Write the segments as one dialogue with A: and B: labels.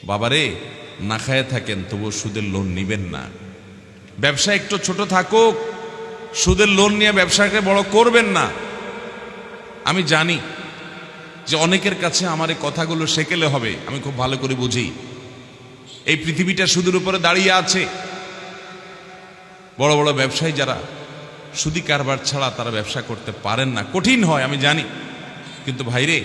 A: বাবারে না খায় থাকেন তবুও সুদের লোন নিবেন না। ব্যবসা একটু ছোট থাকুক, সুদের লোন নিয়ে ব্যবসাকে বড় করবেন না। আমি জানি যে অনেকের কাছে আমার এই কথাগুলো শেখেলে হবে, আমি খুব ভালো করে বুঝি। এই পৃথিবীটা সুদের উপরে দাঁড়িয়ে আছে। বড় বড় ব্যবসায়ী যারা সুদি কারবার ছাড়া তারা ব্যবসা করতে পারেন না, কঠিন হয় আমি জানি। কিন্তু ভাইরে,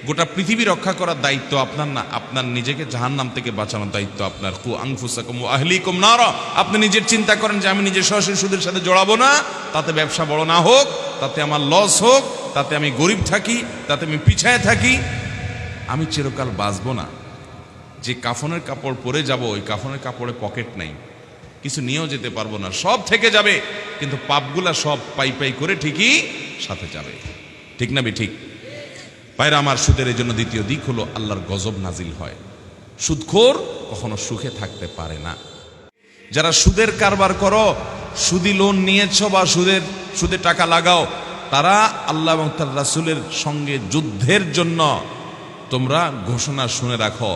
A: গোটা পৃথিবী রক্ষা করার দায়িত্ব আপনার না, আপনার নিজেকে জাহান্নাম থেকে বাঁচানোর দায়িত্ব আপনার। কু আনফুসাকুম ওয়া আহলিকুম নারা। আপনি নিজের চিন্তা করেন যে আমি নিজে সরাসরি সুদের সাথে জড়াবো না, তাতে ব্যবসা বড় না হোক, তাতে আমার লস হোক, তাতে আমি গরিব থাকি, তাতে আমি পিছায় থাকি, আমি চিরকাল বাঁচবো না। যে কাফনের কাপড় পরে যাব, ওই কাফনের কাপড়ে পকেট নাই, কিছু নিয়েও যেতে পারবো না, সব থেকে যাবে, কিন্তু পাপগুলা সব পাই পাই করে ঠিকই সাথে যাবে। ঠিক না ঠিক? ভাইরা আমার, সুদের এই জন্য দ্বিতীয় দিক হলো আল্লাহর গজব নাজিল হয়। সুদখোর কখনো সুখে থাকতে পারে না। যারা সুদের কারবার করো, সুদি লোন নিয়েছ বা সুদে টাকা লাগাও, তারা আল্লাহ এবং তার রাসূলের সঙ্গে যুদ্ধের জন্য তোমরা ঘোষণা শুনে রাখো,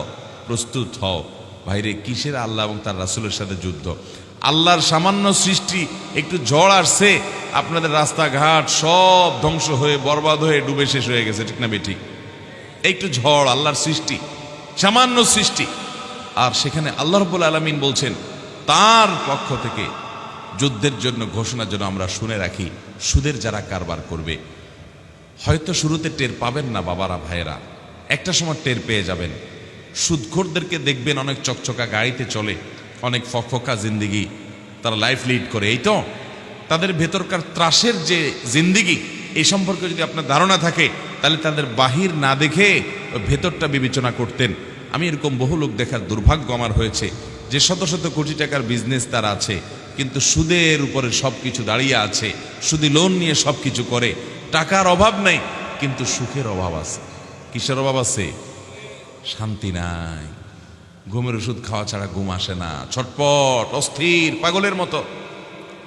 A: প্রস্তুত হও। ভাইরে, কিসের আল্লাহ এবং তার রাসূলের সাথে যুদ্ধ? আল্লাহর সামান্য সৃষ্টি, একটু ঝড় আসছে, আপনাদের রাস্তাঘাট সব ধ্বংস হয়ে বরবাদ হয়ে ডুবে শেষ হয়ে গেছে। ঠিক না ঠিক? একটু ঝড়, আল্লাহর সৃষ্টি, সামান্য সৃষ্টি, আর সেখানে আল্লাহ রাব্বুল আলামিন বলছেন তার পক্ষ থেকে যুদ্ধের জন্য ঘোষণার জন্য আমরা শুনে রাখি। সুদের যারা কারবার করবে, হয়তো শুরুতে টের পাবেন না বাবারা ভাইয়েরা, একটা সময় টের পেয়ে যাবেন। সুদখোরদেরকে দেখবেন অনেক চকচকা গাড়িতে চলে, অনেক ফকফকা জিন্দিগি তারা লাইফ লিড করে। এই তো তাদের ভেতরকার ত্রাসের যে জিন্দিগি, এই সম্পর্কে যদি আপনার ধারণা থাকে, তাহলে তাদের বাহির না দেখে ভেতরটা বিবেচনা করতেন। আমি এরকম বহু লোক দেখার দুর্ভাগ্য আমার হয়েছে, যে শত শত কোটি টাকার বিজনেস তার আছে, কিন্তু সুদের উপরে সব কিছু দাঁড়িয়ে আছে, সুদি লোন নিয়ে সব কিছু করে। টাকার অভাব নেই, কিন্তু সুখের অভাব আছে। কিসের অভাব আছে? শান্তি নাই, ঘুমের ওষুধ খাওয়া ছাড়া ঘুম আসে না, ছটপট, অস্থির, পাগলের মতো।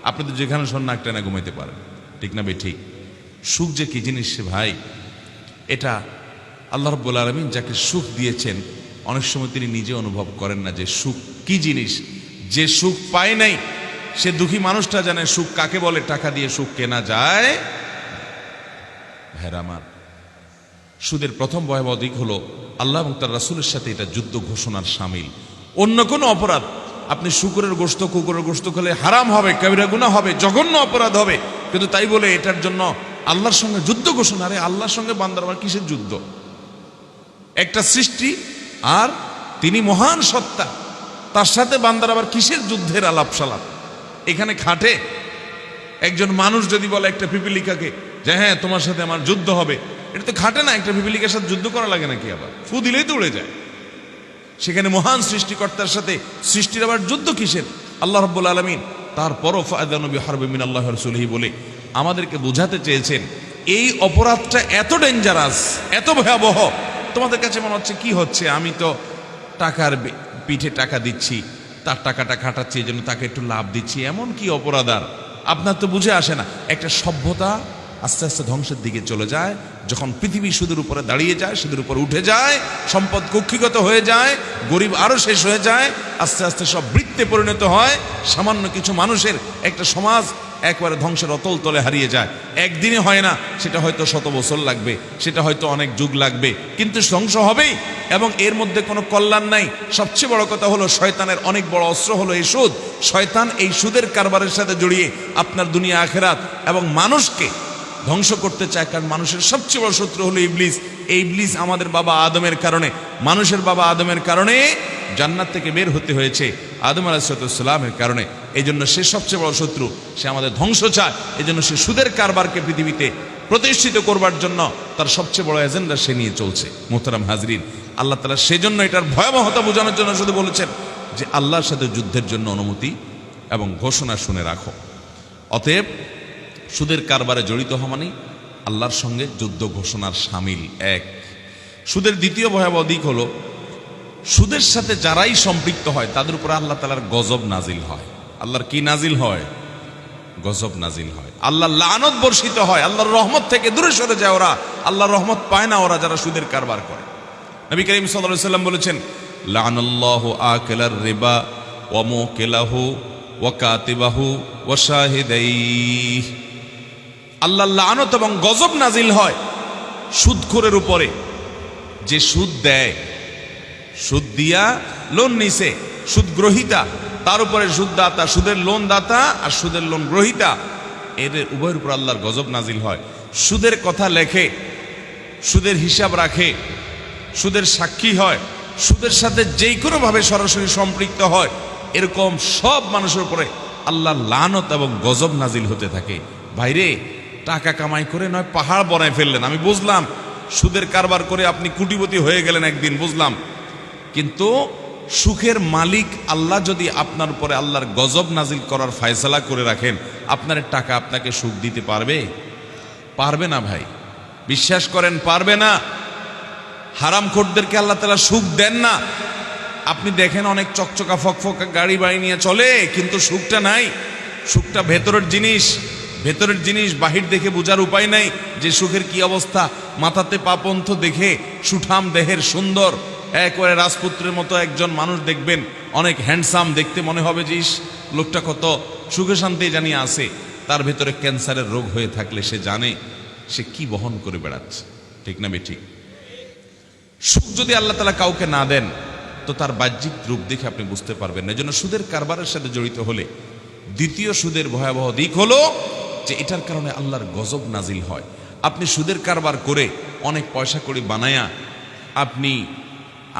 A: আপনি তো যেখানে শোন নাক টেনে ঘুমাইতে পারেন। ঠিক না ঠিক? সুখ যে কি জিনিস সে ভাই, এটা আল্লাহ রাব্বুল আলামিন যাকে সুখ দিয়েছেন, অনেক সময় তিনি নিজে অনুভব করেন না যে সুখ কি জিনিস। যে সুখ পায় নাই, সে দুঃখী মানুষটা জানে সুখ কাকে বলে। টাকা দিয়ে সুখ কেনা যায়? ভাইরা আমার, সুদের প্রথম ভয়াবহ দিক হলো আল্লাহ এবং তার রাসূলের সাথে এটা যুদ্ধ ঘোষণার শামিল। অন্য কোনো অপরাধ, আপনি শুকরের গোশত, কুকুরের গোশত খেলে হারাম হবে, কবিরা গুনাহ হবে, জঘন্য অপরাধ হবে, কিন্তু তাই বলে এটার জন্য আল্লাহর সঙ্গে যুদ্ধ ঘোষণা। আরে আল্লাহর সঙ্গে বান্দার আবার কিসের যুদ্ধ? একটা সৃষ্টি, আর তিনি মহান সত্তা, তার সাথে বান্দার আবার কিসের যুদ্ধের আলাপ সালাপ? এখানে খাটে? একজন মানুষ যদি বলে একটা পিপিলিকাকে যে হ্যাঁ তোমার সাথে আমার যুদ্ধ হবে, এটা তো খাটে না। একটা পিপিলিকার সাথে যুদ্ধ করা লাগে নাকি? আবার ফু দিলেই তো উড়ে যায়। সেখানে মহান সৃষ্টিকর্তার সাথে সৃষ্টির আবার যুদ্ধ কিসের? আল্লাহ রাব্বুল আলামিন তারপরও ফাআযানু বিহারবিন মিনাল্লাহি ওয়া রাসূলিহি বলে আমাদেরকে বোঝাতে চেয়েছেন এই অপরাধটা এত ডেঞ্জারাস, এত ভয়াবহ। তোমাদের কাছে মনে হচ্ছে কি হচ্ছে, আমি তো টাকার পিঠে টাকা দিচ্ছি, তার টাকাটা খাটাচ্ছি, এই জন্য তাকে একটু লাভ দিচ্ছি, এমন কি অপরাধ? আর আপনার তো বুঝে আসে না। একটা সভ্যতা আস্তে আস্তে ধ্বংসের দিকে চলে যায় যখন পৃথিবী সুদের উপরে দাঁড়িয়ে যায়, সুদের উপরে উঠে যায়, সম্পদ কক্ষিগত হয়ে যায়, গরিব আরো শেষ হয়ে যায়, আস্তে আস্তে সব বৃত্তে পরিণত হয়। সামান্য কিছু মানুষের একটা সমাজ একবারে ধ্বংসের অতল তলে হারিয়ে যায়। একদিনে হয় না, সেটা হয়তো 100 বছর লাগবে, সেটা হয়তো অনেক যুগ লাগবে, কিন্তু ধ্বংস হবেই। এবং এর মধ্যে কোনো কল্যাণ নাই। সবচেয়ে বড় কথা হলো শয়তানের অনেক বড় অস্ত্র হলো এই সুদ। শয়তান এই সুদের কারবারের সাথে জড়িয়ে আপনার দুনিয়া আখেরাত এবং মানুষকে ধ্বংস করতে চায়। কারণ মানুষের সবচেয়ে বড় শত্রু হলো ইবলিস। এই ইবলিস আমাদের বাবা আদমের কারণে, মানুষের বাবা আদমের কারণে জান্নাত থেকে বের হতে হয়েছে, আদম আলাইহিস সালামের কারণে। এই জন্য সে সবচেয়ে বড় শত্রু, সে আমাদের ধ্বংস চায়। এই জন্য সে সুদের কারবারকে পৃথিবীতে প্রতিষ্ঠিত করবার জন্য তার সবচেয়ে বড় এজেন্ডা সে নিয়ে চলছে। মোহতারাম হাজরিন, আল্লাহ তাআলা সেজন্য এটার ভয়াবহতা বোঝানোর জন্য শুধু বলেছেন যে আল্লাহর সাথে যুদ্ধের জন্য অনুমতি এবং ঘোষণা শুনে রাখো। অতএব সুদের কারবারে জড়িত হওয়া মানে আল্লাহর সঙ্গে যুদ্ধ ঘোষণার শামিল। এক, সুদের দ্বিতীয় ভয়াবহ দিক হলো সুদের সাথে যারাই সম্পৃক্ত হয় তাদের উপর আল্লাহ তাআলার গজব নাজিল হয়। আল্লাহর কি নাজিল হয়? গজব নাজিল হয়। আল্লাহর লানত বর্ষিত হয়, আল্লাহর রহমত থেকে দূরে সরে যায় ওরা। আল্লাহর রহমত পায় না ওরা যারা সুদের কারবার করে। নবী করিম সাল্লাল্লাহু আলাইহি ওয়াসাল্লাম বলেছেন, লানাল্লাহু আকিলার রিবা ওয়া মুকিলাহু ওয়া কাতিবাহু ওয়া শাহিদাইহি। আল্লাহর লানত এবং গজব নাজিল হয় সুদখোরের উপরে, যে সুদ দেয়, সুদ দিয়া লোন নিছে, সুদ গ্রহীতা, তার উপরে সুদদাতা, সুদের লোন দাতা আর সুদের লোন গ্রহীতা, এদের উভয়ের উপর আল্লাহর গজব নাজিল হয়। সুদের কথা লেখে, সুদের হিসাব রাখে, সুদের সাক্ষী হয়, সুদের সাথে যেই কোনোভাবে সরাসরি সম্পৃক্ত হয়, এরকম সব মানুষের উপরে আল্লাহর লানত এবং গজব নাজিল হতে থাকে। ভাইরে, টাকা কামাই করে নয় পাহাড় বনায় ফেললেন, আমি বুঝলাম, সুদের কারবার করে আপনি কোটিপতি হয়ে গেলেন একদিন, বুঝলাম, কিন্তু সুখের মালিক আল্লাহ যদি আপনার উপরে আল্লাহর গজব নাজিল করার ফয়সালা করে রাখেন, আপনার টাকা আপনাকে সুখ দিতে পারবে? পারবে না ভাই, বিশ্বাস করেন, পারবে না। হারামখোরদেরকে আল্লাহ তাআলা সুখ দেন না। আপনি দেখেন অনেক চকচকা ফকফকা গাড়ি বাড়ি নিয়ে চলে, কিন্তু সুখটা নাই। সুখটা ভেতরের জিনিস, ভেতরের জিনিস বাহির দেখে বোঝার উপায় নাই যে সুখের কি অবস্থা। মাথাতে পাপন্থ দেখে সুঠাম দেহের সুন্দর একবারে রাজপুত্রের মতো একজন মানুষ দেখবেন, অনেক হ্যান্ডসাম, দেখতে মনে হবে যে লোকটা কত সুখে শান্তি জানিয়ে আছে, তার ভেতরে ক্যান্সারের রোগ হয়ে থাকলে সে জানে সে কি বহন করে বেড়াচ্ছে। ঠিক না বেঠিক? সুখ যদি আল্লাহ তাআলা কাউকে না দেন তো তার বাহ্যিক রূপ দেখে আপনি বুঝতে পারবেন না। এজন্য সুদের কারবারের সাথে জড়িত হলে দ্বিতীয় সুদের ভয়াবহ দিক হলো যে এটার কারণে আল্লাহর গজব নাজিল হয়। আপনি সুদের কারবার করে অনেক পয়সা কড়ি বানায়া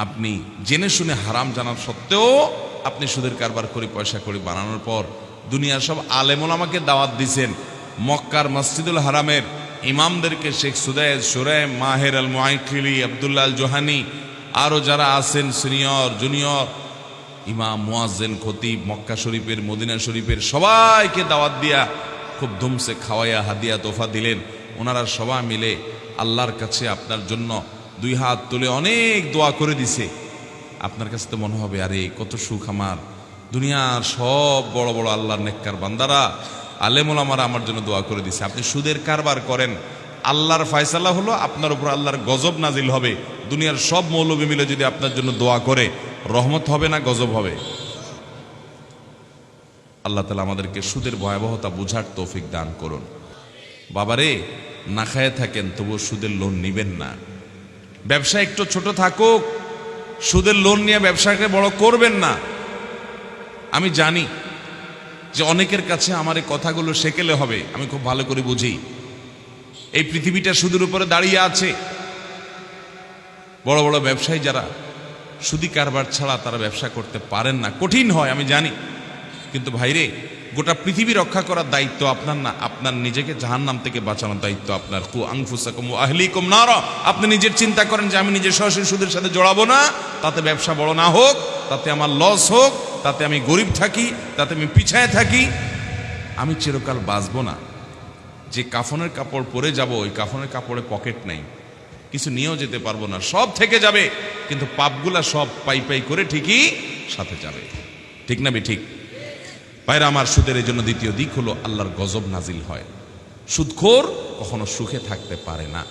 A: আপনি জেনে শুনে হারাম জানার সত্ত্বেও আপনি সুদের কারবার করে পয়সা কড়ি বানানোর পর দুনিয়ার সব আলেম ওলামাকে দাওয়াত দিছেন, মক্কার মসজিদুল হারামের ইমামদেরকে, শেখ সুদাইদ, সুরাইম, মাহের আল মুআইকিলি, আব্দুল্লাহ আল জোহানি, আরও যারা আছেন সিনিয়র জুনিয়র ইমাম, মুয়াজ্জিন, খতিব, মক্কা শরীফের, মদিনা শরীফের সবাইকে দাওয়াত দিয়া খুব ধুমসে খাওয়াইয়া হাদিয়া তোফা দিলেন। ওনারা সবাই মিলে আল্লাহর কাছে আপনার জন্য দুই হাত তুলে অনেক দোয়া করে দিছে। আপনার কাছে তো মনে হবে আরে কত সুখ আমার, দুনিয়ার সব বড় বড় আল্লাহর নেককার বান্দারা, আলেম ওলামারা আমার জন্য দোয়া করে দিছে। আপনি সুদের কারবার করেন, আল্লাহর ফয়সালা হলো আপনার উপর আল্লাহর গজব নাজিল হবে। দুনিয়ার সব মৌলবী মিলে যদি আপনার জন্য দোয়া করে, রহমত হবে না গজব হবে? আল্লাহ তাআলা আমাদেরকে সুদের ভয়াবহতা বুঝার তৌফিক দান করুন। বাবারে, না খায়ে থাকেন তবুও সুদের লোন নিবেন না। ব্যবসা একটু ছোট থাকুক, সুদের লোন নিয়ে ব্যবসাকে বড় করবেন না। আমি জানি যে অনেকের কাছে আমার এই কথাগুলো শেকেলে হবে, আমি খুব ভালো করে বুঝি। এই পৃথিবীটা সুদের উপরে দাঁড়িয়ে আছে। বড় বড় ব্যবসায়ী যারা সুদি কারবার ছাড়া তারা ব্যবসা করতে পারেন না, কঠিন হয় আমি জানি, কিন্তু ভাইরে, গোটা পৃথিবী রক্ষা করার দায়িত্ব আপনার না, আপনার নিজেকে জাহান্নাম থেকে বাঁচানোর দায়িত্ব আপনার। কু আনফুসাকুম ওয়া আহলিকুম নারা। আপনি নিজের চিন্তা করেন যে আমি নিজে সরাসরি সুদের সাথে জড়াবো না, তাতে ব্যবসা বড় না হোক, তাতে আমার লস হোক, তাতে আমি গরিব থাকি, তাতে আমি পিছায় থাকি, আমি চিরকাল বাঁচবো না। যে কাফনের কাপড় পরে যাব, ওই কাফনের কাপড়ে পকেট নাই, কিছু নিয়েও যেতে পারবো না, সব থেকে যাবে, কিন্তু পাপগুলা সব পাই পাই করে ঠিকই সাথে যাবে। ঠিক না ঠিক? ভাইরা আমার, সুদের এই জন্য দ্বিতীয় দিক হলো আল্লাহর গজব নাজিল হয়। সুদখোর কখনো সুখে থাকতে পারে না।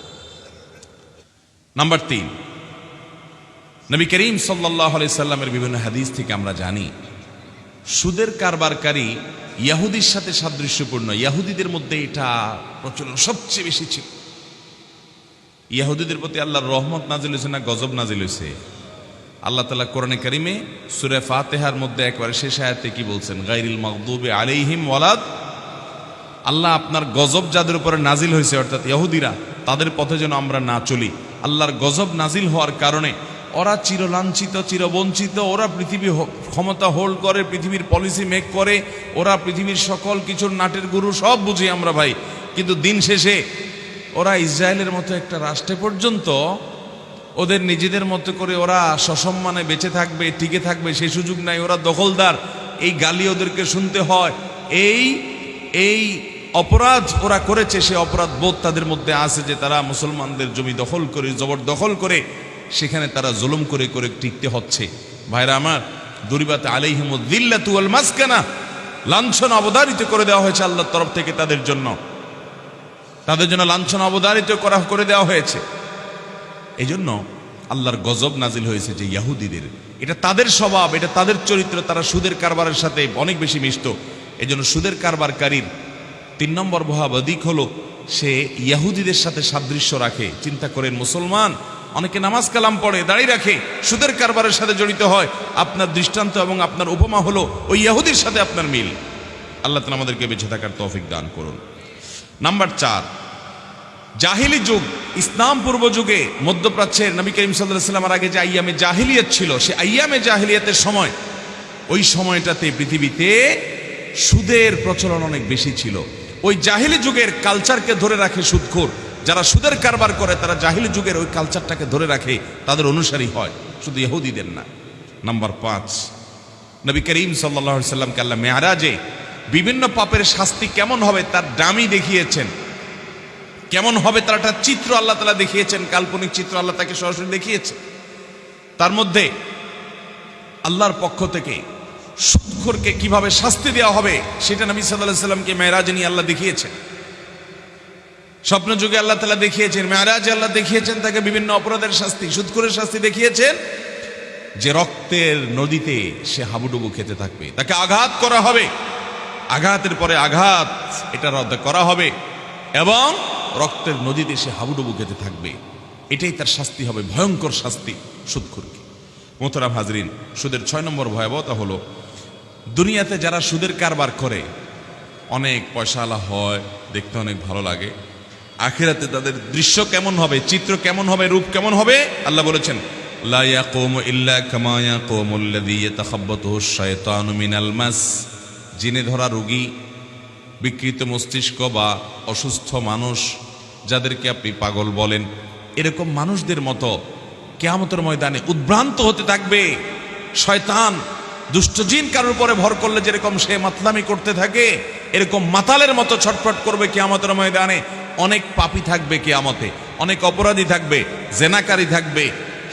A: নাম্বার 3, নবী করিম সাল্লাল্লাহু আলাইহি সাল্লামের বিভিন্ন হাদিস থেকে আমরা জানি সুদের কারবারকারী ইহুদির সাথে সাদৃশ্যপূর্ণ। ইহুদিদের মধ্যে এটা প্রচলন সবচেয়ে বেশি ছিল। ইহুদিদের প্রতি আল্লাহর রহমত নাজিল হয়েছে না গজব নাজিল হয়েছে? আল্লাহ তাআলা কোরআনে কারিমে সূরা ফাতিহার মধ্যে একবারে শেষ আয়াতে কি বলছেন? গায়রিল মাগদুবি আলাইহিম ওয়ালাদ। আল্লাহ আপনার গজব যাদের উপরে নাজিল হয়েছে, অর্থাৎ ইহুদিরা, তাদের পথে যেন আমরা না চলি। আল্লাহর গজব নাজিল হওয়ার কারণে ওরা চিরলাঞ্ছিত, চিরবঞ্চিত, ওরা পৃথিবী ক্ষমতা হোল্ড করে, পৃথিবীর পলিসি মেক করে, ওরা পৃথিবীর সকল কিছুর নাটের গুরু, সব বুঝি আমরা ভাই, কিন্তু দিন শেষে ওরা ইসরায়েলের মতো একটা রাষ্ট্রে পর্যন্ত ওদের নিজেদের মতো করে ওরা সসম্মানে বেঁচে থাকবে, টিকে থাকবে সেই সুযোগ নাই। ওরা দখলদার, এই গালি ওদেরকে শুনতে হয়। এই অপরাধ ওরা করেছে, সে অপরাধ বোধ তাদের মধ্যে আছে যে তারা মুসলমানদের জমি দখল করে, জবরদখল করে সেখানে তারা জুলুম করে করে টিকতে হচ্ছে। ভাইরা আমার, দুরিবাত আলাইহিমুদ যিল্লাতু ওয়াল মাসকানা, লাঞ্ছনা অবধারিত করে দেওয়া হয়েছে আল্লাহর তরফ থেকে তাদের জন্য লাঞ্ছনা অবধারিত করে দেওয়া হয়েছে। এই জন্য আল্লাহর গজব নাজিল হয়েছে যে ইহুদিদের এটা তাদের স্বভাব, এটা তাদের চরিত্র, তারা সুদের কারবারের সাথে অনেক বেশি মিশত। এই জন্য সুদের কারবারকারীর 3 নম্বর ভয়াবহ দিক হলো সে ইহুদিদের সাথে সাদৃশ্য রাখে। চিন্তা করেন, মুসলমান অনেকে নামাজ কালাম পড়ে, দাঁড়িয়ে রাখে, সুদের কারবারের সাথে জড়িত হয়। আপনার দৃষ্টান্ত এবং আপনার উপমা হলো ওই ইহুদির সাথে আপনার মিল। আল্লাহ তাআলা আমাদেরকে বেঁচে থাকার তৌফিক দান করুন। নাম্বার 4, জাহিলি যুগ, ইসলাম পূর্ব যুগে মধ্যপ্রাচ্যের নবী করিম সাল্লাল্লাহু আলাইহি ওয়াসাল্লামের আগে যে আইয়ামে জাহিলিয়াত ছিল, সে আইয়ামে জাহিলিয়াতের সময়, ওই সময়টাতে পৃথিবীতে সুদের প্রচলন অনেক বেশি ছিল। ওই জাহিলি যুগের কালচারকে ধরে রাখে সুদখোর। যারা সুদের কারবার করে তারা জাহিলি যুগের ওই কালচারটাকে ধরে রাখে, তাদের অনুসারী হয়, শুধু ইহুদিদের না। নাম্বার 5, নবী করিম সাল্লাল্লাহু আলাইহি ওয়াসাল্লামকে আল্লাহ মেরাজে বিভিন্ন পাপের শাস্তি কেমন হবে তার ডামি দেখিয়েছেন, কেমন হবে তার একটা চিত্র আল্লাহ তাআলা দেখিয়েছেন, কাল্পনিক চিত্র আল্লাহ তাকে সরাসরি দেখিয়েছে। তার মধ্যে আল্লাহর পক্ষ থেকে সুদখোরকে কিভাবে শাস্তি দেওয়া হবে সেটা নবী সাল্লাল্লাহু আলাইহি ওয়াসাল্লামকে মেরাজে নিয়ে আল্লাহ দেখিয়েছেন। স্বপ্ন যুগে আল্লাহ তাআলা দেখিয়েছেন, মেরাজে আল্লাহ দেখিয়েছেন তাকে বিভিন্ন অপরাধের শাস্তি, সুদখোরের শাস্তি দেখিয়েছেন, যে রক্তের নদীতে সে হাবুডুবু খেতে থাকবে, তাকে আঘাত করা হবে, আঘাতের পরে আঘাত এটা রদ করা হবে এবং রক্তের নদীতে সে হাবুডুবু খেতে থাকবে। এটাই তার শাস্তি হবে, ভয়ঙ্কর শাস্তি সুদখোরকে। মোহতারাম হাজরিন, সুদের 6 নম্বর ভয়াবহতা হলো দুনিয়াতে যারা সুদের কারবার করে অনেক পয়সাওয়ালা হয়, দেখতে অনেক ভালো লাগে, আখিরাতে তাদের দৃশ্য কেমন হবে, চিত্র কেমন হবে, রূপ কেমন হবে? আল্লাহ বলেছেন, লা ইয়াকুমু ইল্লা কামা ইয়াকুমুল লাযী ইয়াতাখাব্বাতুহু আশ-শায়তানু মিনাল মাস। জিনে ধরা রোগী, বিকৃত মস্তিষ্ক বা অসুস্থ মানুষ, যাদেরকে আপনি পাগল বলেন, এরকম মানুষদের মতো কিয়ামতের ময়দানে উদ্ভ্রান্ত হতে থাকবে। শয়তান, দুষ্ট জিন কারোর উপরে ভর করলে যেরকম সে মাতলামি করতে থাকে, এরকম মাতালের মতো ছটফট করবে কিয়ামতের ময়দানে। অনেক পাপী থাকবে কিয়ামতে, অনেক অপরাধী থাকবে, জেনাকারী থাকবে,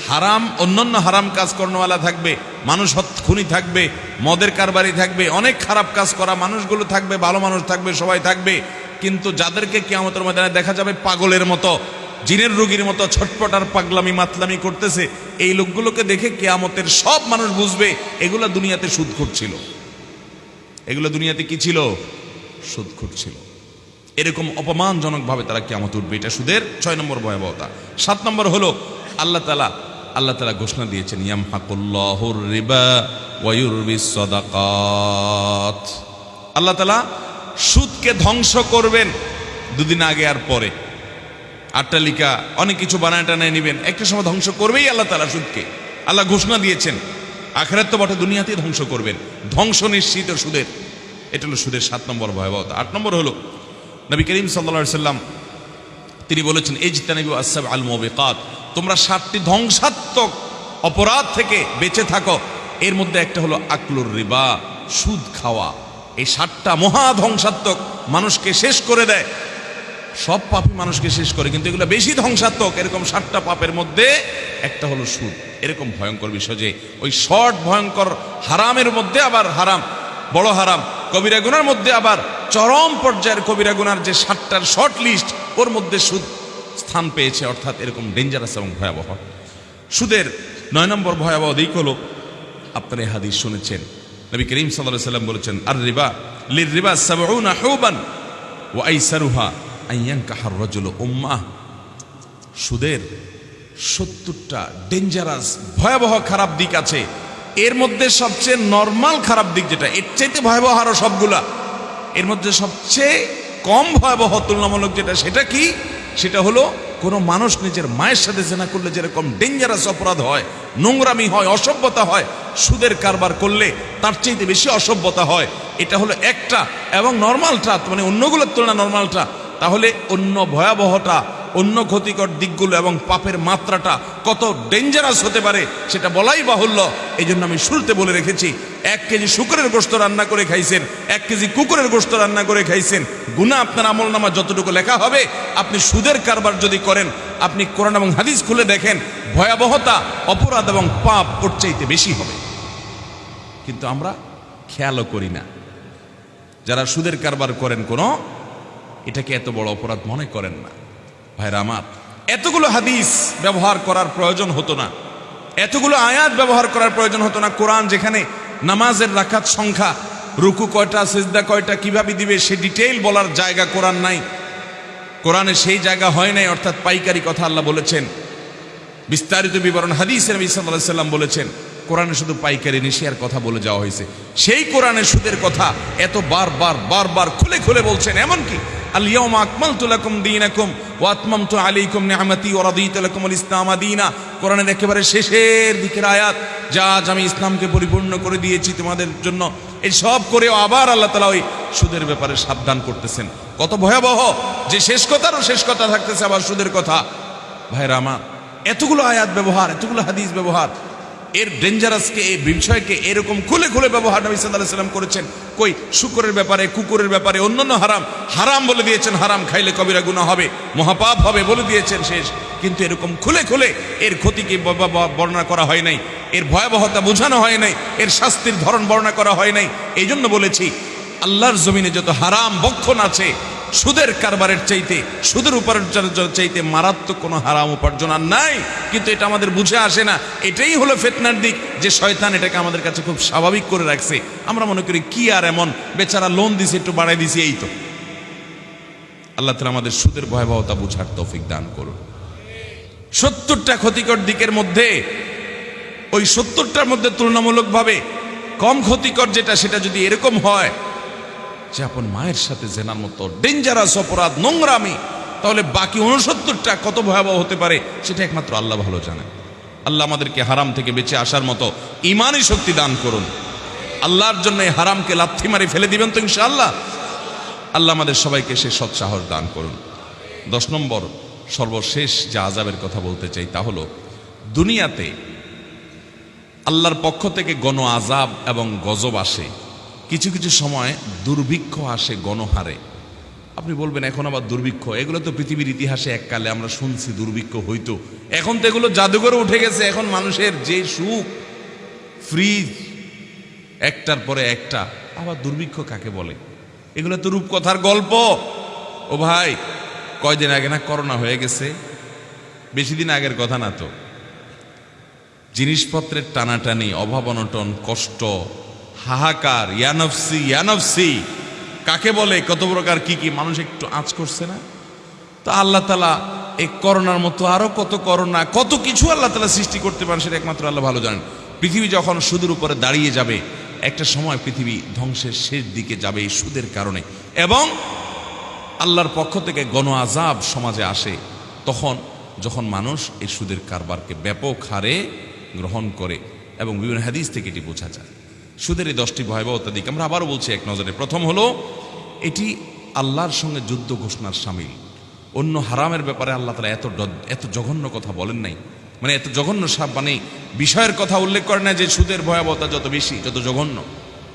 A: হারাম অন্যান্য হারাম কাজ করানোওয়ালা থাকবে, মানুষ খুনি থাকবে, মদের কারবারি থাকবে, অনেক খারাপ কাজ করা মানুষগুলো থাকবে, ভালো মানুষ থাকবে, সবাই থাকবে। কিন্তু যাদেরকে কিয়ামতের ময়দানে দেখা যাবে পাগলের মতো, জিনের রোগীর মতো ছটপট আর পাগলামি মাতলামি করতেছে, এই লোকগুলোকে দেখে কিয়ামতের সব মানুষ বুঝবে এগুলো দুনিয়াতে সুদখোর ছিল। এগুলো দুনিয়াতে কি ছিল? সুদখোর ছিল। এরকম অপমানজনক ভাবে তারা কিয়ামতে উঠবে। এটা সুদের 6 নম্বর ভয়াবহতা। 7 নম্বর হলো আল্লাহ তাআলা ঘোষণা দিয়েছেন, ইয়ামহাকুল্লাহুর রিবা ওয়া ইউরবিস সাদাকাত। আল্লাহ তাআলা সুদকে ধ্বংস করবেন। দুদিন আগে আর পরে আট্টালিকা অনেক কিছু বানায় টানায় নেবেন, একটা সময় ধ্বংস করবেই আল্লাহ তাআলা সুদকে। আল্লাহ ঘোষণা দিয়েছেন, আখিরাত তো বটে, দুনিয়াতেই ধ্বংস করবেন, ধ্বংস নিশ্চিত সুদের। এটা হলো সুদের 7 নম্বর ভয়াবহতা। 8 নম্বর হলো নবী করিম সাল্লাল্লাহু আলাইহি সাল্লাম তিনি বলেছেন, ইজতানিবু আস-সাবআল মুবিকাত, তোমরা 7টি ধ্বংসাত্মক অপরাধ থেকে বেঁচে থাকো। এর মধ্যে একটা হলো আকলুর রিবা, সুদ খাওয়া। এই 7টা মহা ধ্বংসাত্মক, মানুষকে শেষ করে দেয়। সব পাপই মানুষকে শেষ করে, কিন্তু এগুলো বেশি ধ্বংসাত্মক। এরকম 7টা পাপের মধ্যে একটা হলো সুদ। এরকম ভয়ঙ্কর বিষয় যে ওই শর্ট ভয়ঙ্কর হারামের মধ্যে আবার হারাম, বড় হারাম, কবিরা গুনার মধ্যে আবার চরম পর্যায়ের কবিরা গুনার যে 7টার শর্ট লিস্ট, ওর মধ্যে সুদ স্থান পেয়েছে। অর্থাৎ এরকম ডেঞ্জারাস এবং ভয়াবহ। সুদের 9 নম্বর ভয়াবহ দিক হলো, আপনারা এই হাদিস শুনেছেন, নবী করিম সাল্লাল্লাহু আলাইহি সাল্লাম বলেছেন, আর রিবা লির রিবা 70 হুবান ওয়া আইসারুহা আইয়ানকাহার রাজুলু উম্মাহ। সুদের 70টা ডেঞ্জারাস ভয়াবহ খারাপ দিক আছে। এর মধ্যে সবচেয়ে নরমাল খারাপ দিক যেটা, এর চাইতে ভয়াবহ আরো সবগুলা, এর মধ্যে সবচেয়ে কম ভয়াবহ তুলনামূলক যেটা, সেটা কি? সেটা হলো কোনো মানুষ নিজের মায়ের সাথে জেনা করলে যেরকম ডেঞ্জারাস অপরাধ হয়, নোংরামি হয়, অসভ্যতা হয়, সুদের কারবার করলে তার চাইতে বেশি অসভ্যতা হয়। এটা হলো একটা। এবং নর্মালটা মানে অন্যগুলোর তুলনায় নর্মালটা, তাহলে অন্য ভয়াবহটা, অন্য ক্ষতিকর দিকগুলো এবং পাপের মাত্রাটা কত ডেঞ্জারাস হতে পারে সেটা বলাই বাহুল্য। এই জন্য আমি শুরুতে বলে রেখেছি, 1 কেজি শুকরের গোশত রান্না করে খাইছেন, 1 কেজি কুকুরের গোশত রান্না করে খাইছেন, গুনাহ আপনার আমলনামা যতটুকু লেখা হবে। আপনি সুদের কারবার যদি করেন, আপনি কোরআন এবং হাদিস খুলে দেখেন, ভয়াবহতা, অপরাধ এবং পাপ ওর চাইতে বেশি হবে। কিন্তু আমরা খেয়ালও করি না। যারা সুদের কারবার করেন, কোনো এটাকে এত বড় অপরাধ মনে করেন না। ভাইরা আমার, এতগুলো হাদিস ব্যবহার করার প্রয়োজন হতো না। এতগুলো আয়াত ব্যবহার করার প্রয়োজন হতো না। কোরআন যেখানে নামাজের রাকাত সংখ্যা, রুকু কয়টা, সিজদা কয়টা, কিভাবে দিবে সে ডিটেইল বলার জায়গা কোরআন নাই। কোরআনে সেই জায়গা হয় নাই, অর্থাৎ পাইকারি কথা আল্লাহ বলেছেন, বিস্তারিত বিবরণ হাদিসে নবী সাল্লাল্লাহু আলাইহি সাল্লাম বলেছেন। কোরআনে শুধু পাইকারি নিশিয়ার কথা বলে যাওয়া হয়েছে। সেই কোরআনে সুদের কথা এত বারবার খুলে খুলে বলছেন। এমনকি আল ইয়াউমা আকমালতু লাকুম দীনাকুম ওয়া আতমামতু আলাইকুম নি'মাতি ওয়া রাদিতু লাকুমুল ইসলাম দীনা। কোরআনের একেবারে শেষের দিকের আয়াত, যা আজ আমি ইসলামকে পরিপূর্ণ করে দিয়েছি তোমাদের জন্য। এই সব করেও আবার আল্লাহ তাআলা ওই সুদের ব্যাপারে সাবধান করতেছেন। কত ভয়াবহ যে শেষ কথারও শেষ কথা থাকতেছে আবার সুদের কথা। ভাইরা আমার, এতগুলো আয়াত ব্যবহার, এতগুলো হাদিস ব্যবহার, এর ডেঞ্জারাসকে, এই বিষয়কে এরকম খুলে খুলে ব্যবহার নবী সাল্লাল্লাহু আলাইহি ওয়াসাল্লাম করেছেন। কই শুকরের ব্যাপারে, কুকুরের ব্যাপারে, অন্যান্য হারাম বলে দিয়েছেন, হারাম খাইলে কবিরা গুনাহ হবে, মহাপাপ হবে বলে দিয়েছেন শেষ। কিন্তু এরকম খুলে খুলে এর ক্ষতিকে বর্ণনা করা হয় নাই, এর ভয়াবহতা বোঝানো হয় নাই, এর শাস্তির ধরন বর্ণনা করা হয় নাই। এই জন্য বলেছি, আল্লাহর জমিনে যত হারাম বক্ষণ আছে, সুদের কারবারের চাইতে, সুদের উপার্জনের চাইতে মারাত্মক কোনো হারাম উপার্জন আর নাই। কিন্তু এটা আমাদের বুঝে আসে না। এটাই হলো ফিতনার দিক, যে শয়তান এটাকে আমাদের কাছে খুব স্বাভাবিক করে রাখছে। আমরা মনে করি কি আর এমন, বেচারা লোন দিছে, একটু বাড়াই দিছি, এই তো। আল্লাহ তাআলা আমাদের সুদের ভয়াবহতা বুঝার তৌফিক দান করুন। 70টা ক্ষতিকর দিকের মধ্যে ওই 70টার মধ্যে তুলনামূলকভাবে কম ক্ষতিকর যেটা, সেটা যদি এরকম হয় যে আপন মায়ের সাথে জেনার মতো ডেঞ্জারাস অপরাধ, নোংরামি, তাহলে বাকি 69টা কত ভয়াবহ হতে পারে সেটা একমাত্র আল্লাহ ভালো জানেন। আল্লাহ আমাদেরকে হারাম থেকে বেঁচে আসার মতো ঈমানি শক্তি দান করুন। আল্লাহর জন্য এই হারামকে লাথি মারি ফেলে দিবেন তো ইনশাআল্লাহ। আল্লাহ আমাদের সবাইকে সে সৎ সাহস দান করুন। 10 নম্বর সর্বশেষ যে আযাবের কথা বলতে চাই তা হলো, দুনিয়াতে আল্লাহর পক্ষ থেকে গণ আযাব এবং গজব আসে। কিছু কিছু সময় দুর্ভিক্ষ আসে গণহারে। আপনি বলবেন এখন আবার দুর্ভিক্ষ? এগুলো তো পৃথিবীর ইতিহাসে এককালে আমরা শুনছি দুর্ভিক্ষ হইতো, এখন তো এগুলো জাদুঘরে উঠে গেছে। এখন মানুষের যে সুখ, ফ্রিজ একটার পরে একটা, আবার দুর্ভিক্ষ কাকে বলে? এগুলো তো রূপকথার গল্প। ও ভাই, কয়দিন আগে না করোনা হয়ে গেছে, বেশি দিন আগের কথা না তো। জিনিসপত্রের টানাটানি, অভাব অনটন, কষ্ট, হাহাকার, ইয়ানফসি কাকে বলে, কত প্রকার কি কি মানুষ একটু আঁচ করছে না? তো আল্লাহ তাআলা এই করোনার মতো আরো কত করোনা, কত কিছু আল্লাহ তাআলা সৃষ্টি করতে পারেন, সেটা একমাত্র আল্লাহ ভালো জানেন। পৃথিবী যখন সুদের উপরে দাঁড়িয়ে যাবে, একটা সময় পৃথিবী ধ্বংসের শেষ দিকে যাবে এই সুদের কারণে, এবং আল্লাহর পক্ষ থেকে গণ আযাব সমাজে আসে তখন, যখন মানুষ এই সুদের কারবারকে ব্যাপক হারে গ্রহণ করে। এবং বিভিন্ন হাদিস থেকে এটি বোঝা যায়। সুদের এই 10টি ভয়াবহতা দিক আমরা আবারও বলছি এক নজরে। প্রথম হলো, এটি আল্লাহর সঙ্গে যুদ্ধ ঘোষণার শামিল। অন্য হারামের ব্যাপারে আল্লাহ তাআলা এত জঘন্য কথা বলেন নাই, মানে এত জঘন্য মানে বিষয়ের কথা উল্লেখ করে না যে সুদের ভয়াবহতা যত বেশি, যত জঘন্য,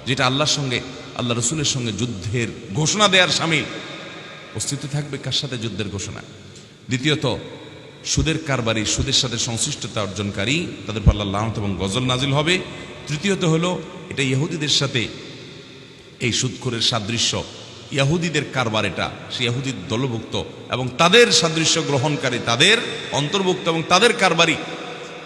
A: যেটা আল্লাহর সঙ্গে, আল্লাহ রসুলের সঙ্গে যুদ্ধের ঘোষণা দেওয়ার শামিল। অস্তিত্ব থাকবে কার সাথে? যুদ্ধের ঘোষণা। দ্বিতীয়ত, সুদের কারবারি, সুদের সাথে সংশ্লিষ্টতা অর্জনকারী, তাদের উপর আল্লাহর লানত এবং গজব নাজিল হবে। তৃতীয়ত হলো, এটা ইহুদিদের সাথে এই সুদখোরের সাদৃশ্য, ইহুদিদের কারবার, এটা সে ইহুদির দলভুক্ত এবং তাদের সাদৃশ্য গ্রহণকারী, তাদের অন্তর্ভুক্ত এবং তাদের কারবারি।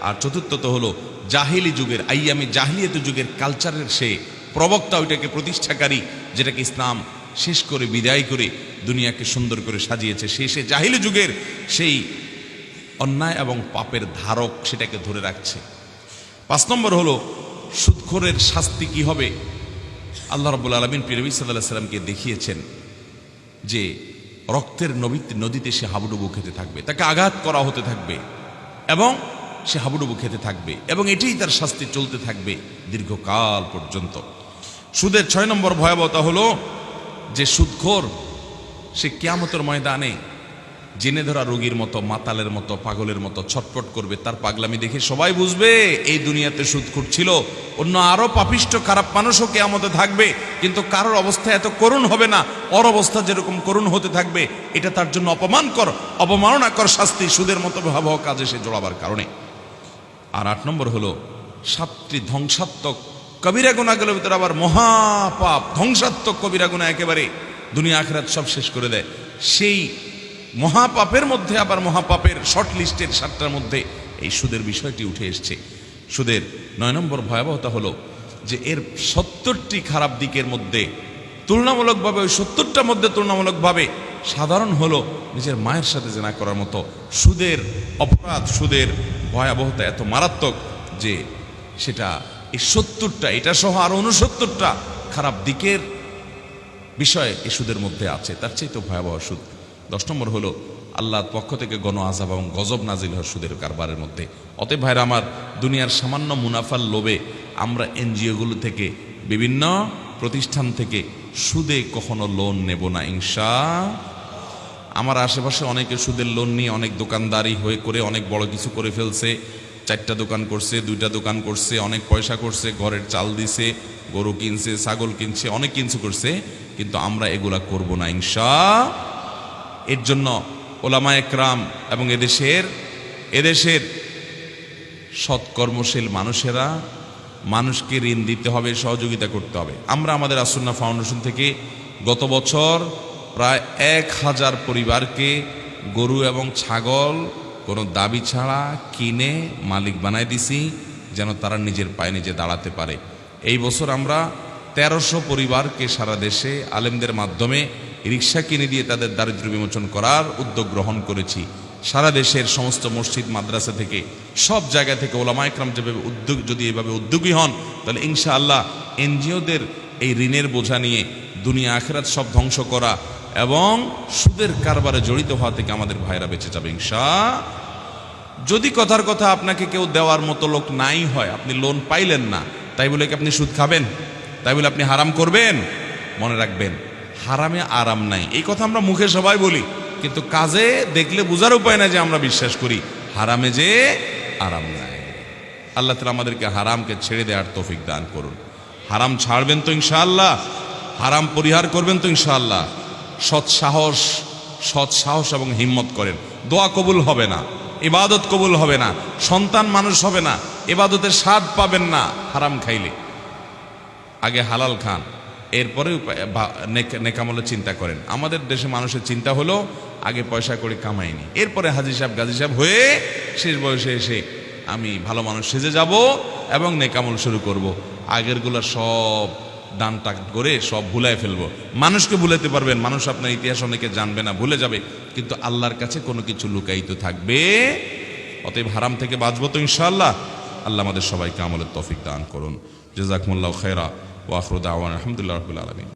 A: আর চতুর্থত হলো, জাহিলি যুগের, আইয়ামি জাহিলিয়াত যুগের কালচারের সে প্রবক্তা, ওইটাকে প্রতিষ্ঠাকারী, যেটাকে ইসলাম শেষ করে বিদায় করে দুনিয়াকে সুন্দর করে সাজিয়েছে। সে জাহিলি যুগের সেই অন্যায় এবং পাপের ধারক, সেটাকে ধরে রাখছে। 5 নম্বর হলো, সুদখোরের শাস্তি কি হবে? আল্লাহ রাব্বুল আলামিন নবী সাল্লাল্লাহু আলাইহি ওয়াসাল্লামকে দেখিয়েছেন যে রক্তের নদীতে সে হাবুডুবু খেতে থাকবে, তাকে আঘাত করা হতে থাকবে এবং সে হাবুডুবু খেতে থাকবে, এবং এটাই তার শাস্তি চলতে থাকবে দীর্ঘকাল পর্যন্ত। সুদের 6 নম্বর ভয়াবহতা হলো যে সুদখোর সে কিয়ামতের ময়দানে জেনে ধরা রোগীর মতো, মাতালের মতো, পাগলের মতো ছটফট করবে। তার পাগলামি দেখে সবাই বুঝবে এই দুনিয়াতে সুদখোর ছিল, অন্য আরো পাপিষ্ট খারাপ মানুষও কিয়ামতে থাকবে, কিন্তু কারোর অবস্থা এত করুণ হবে না। ওর অবস্থা যেরকম করুণ হতে থাকবে, এটা তার জন্য অবমাননাকর শাস্তি, সুদের মতো ভয়াবহ কাজে সে জড়াবার কারণে। আর 8 নম্বর হলো, 7টি ধ্বংসাত্মক কবিরা গুনাহগুলোর ভিতরে আবার মহাপাপ, ধ্বংসাত্মক কবিরা গুনাহ একেবারে দুনিয়া আখিরাত সব শেষ করে দেয়। সেই মহাপাপের মধ্যে আবার মহাপাপের শর্ট লিস্টের 7টার মধ্যে এই সুদের বিষয়টি উঠে এসছে। সুদের 9 নম্বর ভয়াবহতা হলো যে এর 70টি খারাপ দিকের মধ্যে তুলনামূলকভাবে ওই 70টার মধ্যে তুলনামূলকভাবে সাধারণ হলো নিজের মায়ের সাথে জেনা করার মতো। সুদের অপরাধ, সুদের ভয়াবহতা এত মারাত্মক যে সেটা এই 70টা, এটা সহ আরো 69টা খারাপ দিকের বিষয় এই সুদের মধ্যে আছে। তার চেয়ে তো ভয়াবহ সুদ। 10 নম্বর হলো আল্লাহর পক্ষ থেকে গণ আযাব এবং গজব নাজিল হয় সুদের কারবারের মধ্যে। অতএব ভাইরা আমার, দুনিয়ার সামান্য মুনাফার লোভে আমরা এনজিওগুলো থেকে, বিভিন্ন প্রতিষ্ঠান থেকে সুদে কখনো লোন নেব না আমার আশেপাশে অনেকে সুদের লোন নিয়ে অনেক দোকানদারি হয়ে করে অনেক বড় কিছু করে ফেলছে। 4টা দোকান করছে, 2টা দোকান করছে, অনেক পয়সা করছে, ঘরের চাল দিছে, গরু কিনছে, ছাগল কিনছে, অনেক কিছু করছে। কিন্তু আমরা এগুলা করব না এর জন্য ওলামা একরাম এবং এদেশের সৎকর্মশীল মানুষেরা মানুষকে ঋণ দিতে হবে, সহযোগিতা করতে হবে। আমরা আমাদের আসুন্নাহ ফাউন্ডেশন থেকে গত বছর প্রায় 1000 পরিবারকে গরু এবং ছাগল কোনো দাবি ছাড়া কিনে মালিক বানায় দিছি, যেন তারা নিজের পায়ে নিজে দাঁড়াতে পারে। এই বছর আমরা 1300 পরিবারকে সারা দেশে আলেমদের মাধ্যমে রিক্সা কিনে দিয়ে তাদের দারিদ্র্য বিমোচন করার উদ্যোগ গ্রহণ করেছি। সারা দেশের সমস্ত মসজিদ, মাদ্রাসা থেকে, সব জায়গা থেকে ওলামা একরাম যেভাবে যদি এভাবে উদ্যোগী হন, তাহলে ইনশাআল্লাহ এনজিওদের এই ঋণের বোঝা নিয়ে দুনিয়া আখিরাত সব ধ্বংস করা এবং সুদের কারবারে জড়িত হওয়া থেকে আমাদের ভাইরা বেঁচে যাবে যদি কথার কথা আপনাকে কেউ দেওয়ার মতো লোক নাই হয়, আপনি লোন পাইলেন না, তাই বলে কি আপনি সুদ খাবেন? তাই বলে আপনি হারাম করবেন? মনে রাখবেন, হারামে আরাম নাই। এই কথা আমরা মুখে সবাই বলি, কিন্তু কাজে দেখলে বোঝার উপায় না যে আমরা বিশ্বাস করি হারামে যে আরাম নাই। আল্লাহ তাআলা আমাদেরকে হারামকে ছেড়ে দেওয়ার তৌফিক দান করুন। হারাম ছাড়বেন তো ইনশাআল্লাহ, হারাম পরিহার করবেন তো ইনশাআল্লাহ। সৎ সাহস এবং হিম্মত করেন। দোয়া কবুল হবে না, ইবাদত কবুল হবে না, সন্তান মানুষ হবে না, ইবাদতের স্বাদ পাবেন না হারাম খাইলে। আগে হালাল খান, এরপরে নেকামলের চিন্তা করেন। আমাদের দেশে মানুষের চিন্তা হলো আগে পয়সা করে কামাইনি, এরপরে হাজি সাহেব গাজী সাহেব হয়ে শেষ বয়সে এসে আমি ভালো মানুষ সেজে যাব এবং নেকামল শুরু করব। আগেরগুলো সব দান টাক করে সব ভুলাই ফেলবো। মানুষকে ভুলাতে পারবেন, মানুষ আপনার ইতিহাস অনেকে জানবে না, ভুলে যাবে, কিন্তু আল্লাহর কাছে কোনো কিছু লুকায়িত থাকবে। অতএব হারাম থেকে বাঁচবো তো ইনশাআল্লাহ। আল্লাহ আমাদের সবাইকে আমলের তৌফিক দান করুন। জাযাকুমুল্লাহু খায়রা ওয়া আখিরু দাওয়ানা আলহামদুলিল্লাহি রাব্বিল আলামিন।